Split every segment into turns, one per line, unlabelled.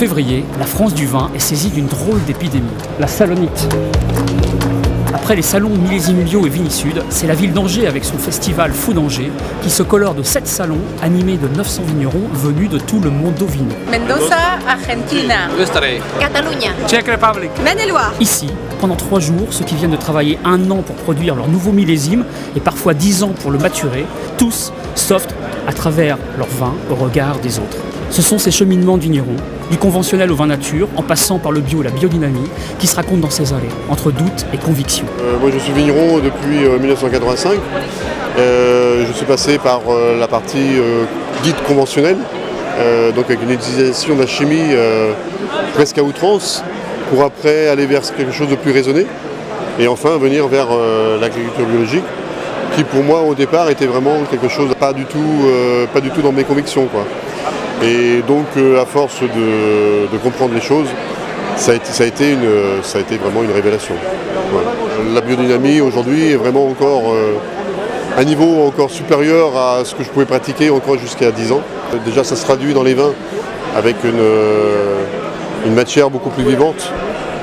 février, la France du vin est saisie d'une drôle d'épidémie, la salonite. Après les salons Millésime Bio et Vinisud, c'est la ville d'Angers avec son festival Fou d'Angers qui se colore de 7 salons animés de 900 vignerons venus de tout le mondo vino.
Mendoza, Argentina.
Catalunya.
Czech Republic.
Maine-et-Loire.
Ici, pendant 3 jours, ceux qui viennent de travailler 1 an pour produire leur nouveau millésime et parfois 10 ans pour le maturer, tous s'offrent à travers leur vin au regard des autres. Ce sont ces cheminements de vignerons, du conventionnel au vin nature, en passant par le bio et la biodynamie, qui se racontent dans ces allées, entre doute et conviction.
Moi je suis vigneron depuis 1985. Je suis passé par la partie dite conventionnelle, donc avec une utilisation de la chimie presque à outrance, pour après aller vers quelque chose de plus raisonné, et enfin venir vers l'agriculture biologique, qui pour moi au départ était vraiment quelque chose pas du tout dans mes convictions, quoi. Et donc à force de comprendre les choses, ça a été vraiment une révélation. Voilà. La biodynamie aujourd'hui est vraiment encore un niveau encore supérieur à ce que je pouvais pratiquer encore jusqu'à 10 ans. Déjà ça se traduit dans les vins avec une matière beaucoup plus vivante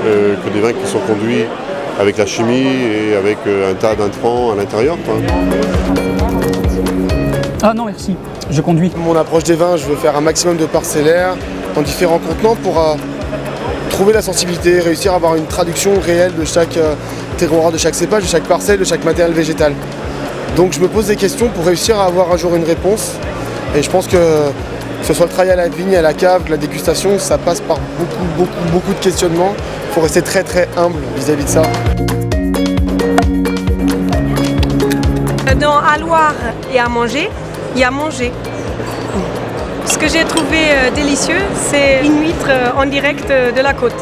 que des vins qui sont conduits avec la chimie et avec un tas d'intrants à l'intérieur, quoi.
Ah non merci, je conduis.
Mon approche des vins, je veux faire un maximum de parcellaires dans différents contenants pour trouver la sensibilité, réussir à avoir une traduction réelle de chaque terroir, de chaque cépage, de chaque parcelle, de chaque matériel végétal. Donc je me pose des questions pour réussir à avoir un jour une réponse. Et je pense que ce soit le travail à la vigne, à la cave, la dégustation, ça passe par beaucoup de questionnements. Il faut rester très humble vis-à-vis de ça.
Dans à Loire et à manger, il y a manger. Ce que j'ai trouvé délicieux, c'est une huître en direct de la côte.